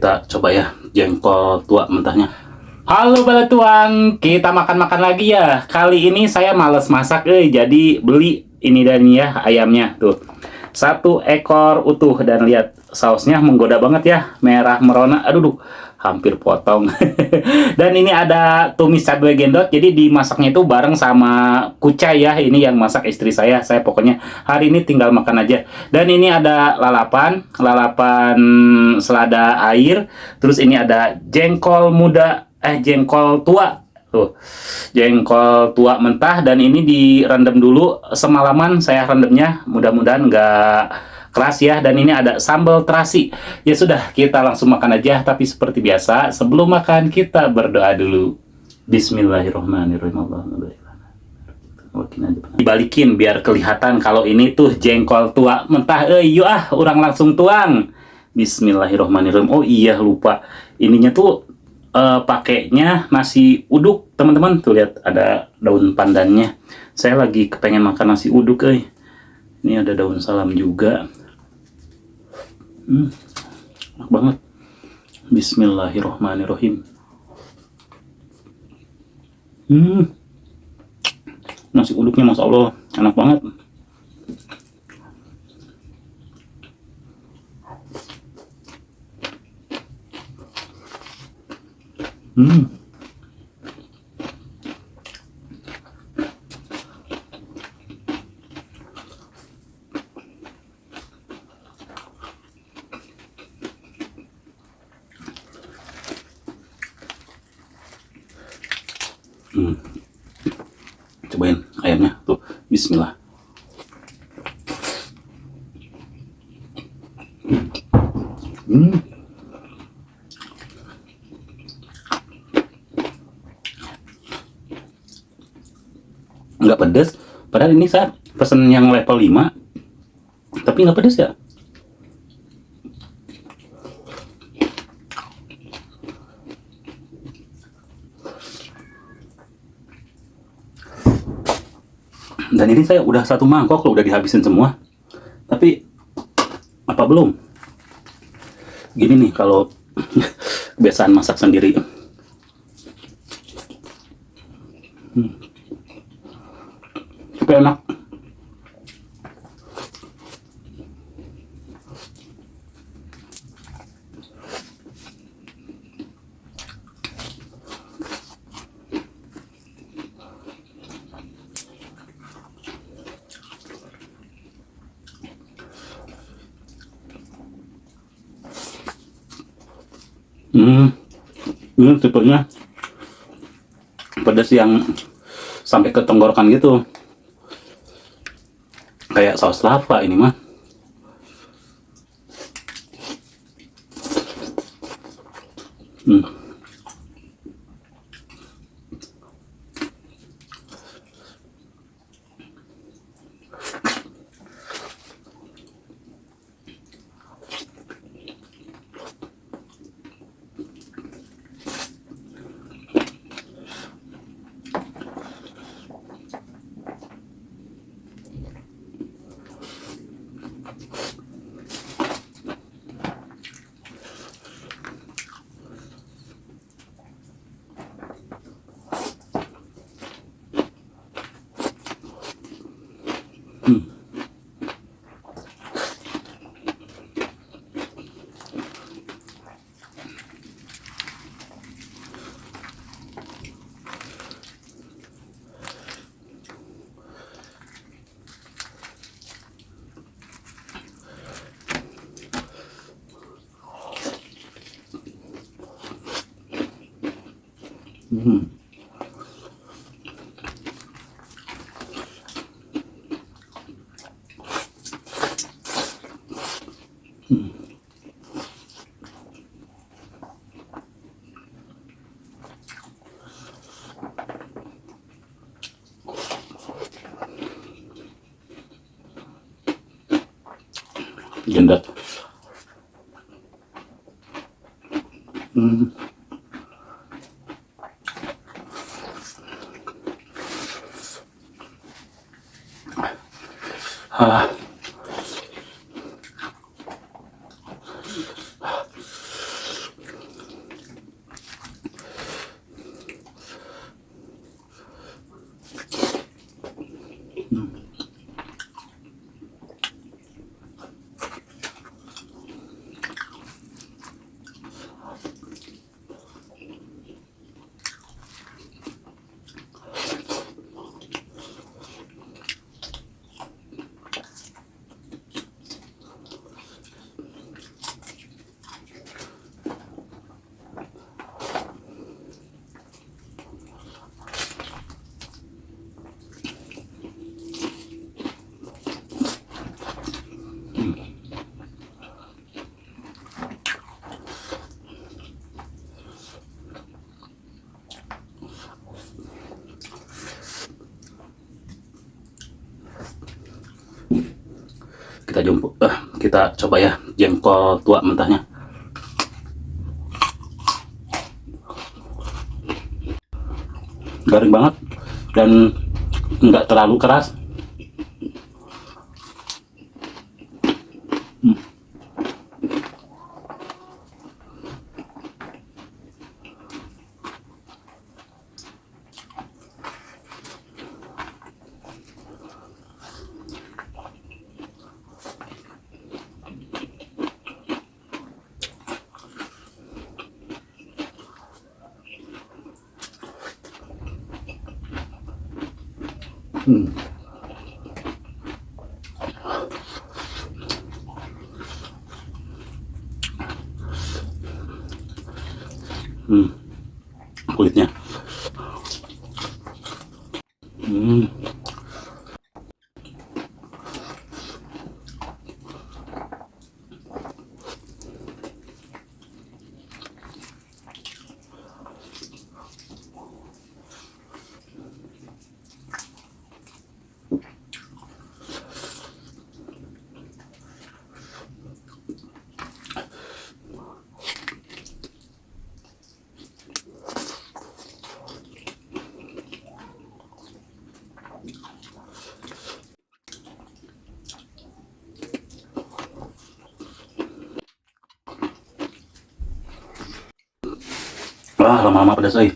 kita coba ya jengkol tua mentahnya. Halo Bala Tuang, kita makan-makan lagi ya. Kali ini saya males masak, jadi beli ini dan ini ya ayamnya tuh. 1 ekor utuh dan lihat sausnya menggoda banget ya, merah merona. Aduh, hampir potong. Dan ini ada tumis cabai gendot, jadi dimasaknya itu bareng sama kucai ya. Ini yang masak istri saya pokoknya hari ini tinggal makan aja. Dan ini ada lalapan selada air. Terus ini ada jengkol muda, jengkol tua tuh, jengkol tua mentah, dan ini direndam dulu semalaman. Saya rendamnya, mudah-mudahan nggak keras ya. Dan ini ada sambal terasi. Ya sudah, kita langsung makan aja. Tapi seperti biasa, sebelum makan kita berdoa dulu. Bismillahirrahmanirrahim. Dibalikin biar kelihatan kalau ini tuh jengkol tua mentah. Yuk orang langsung tuang. Bismillahirrahmanirrahim. Oh iya, lupa, ininya tuh pakainya nasi uduk teman-teman. Tuh lihat ada daun pandannya. Saya lagi kepengen makan nasi uduk. Ini ada daun salam juga. Enak banget. Bismillahirrahmanirrahim. Nasi uduknya masya Allah enak banget. Cobain ayamnya tuh. Bismillah. Nggak pedes, padahal ini saya pesen yang level 5 tapi nggak pedes ya. Dan ini saya udah 1 mangkok loh, udah dihabisin semua. Tapi apa belum? Gini nih kalau kebiasaan masak sendiri. Tapi enak. Ini tipenya pedas yang sampai ke tenggorokan gitu, kayak saus lava ini mah. Gendot. kita coba ya jengkol tua mentahnya. Garing banget dan nggak terlalu keras. Hmm. Kulitnya. Wah, lama-lama pedas euy.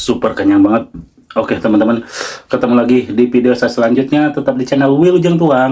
super kenyang banget. Oke teman-teman, ketemu lagi di video saya selanjutnya. Tetap di channel Wilujeng Tuang.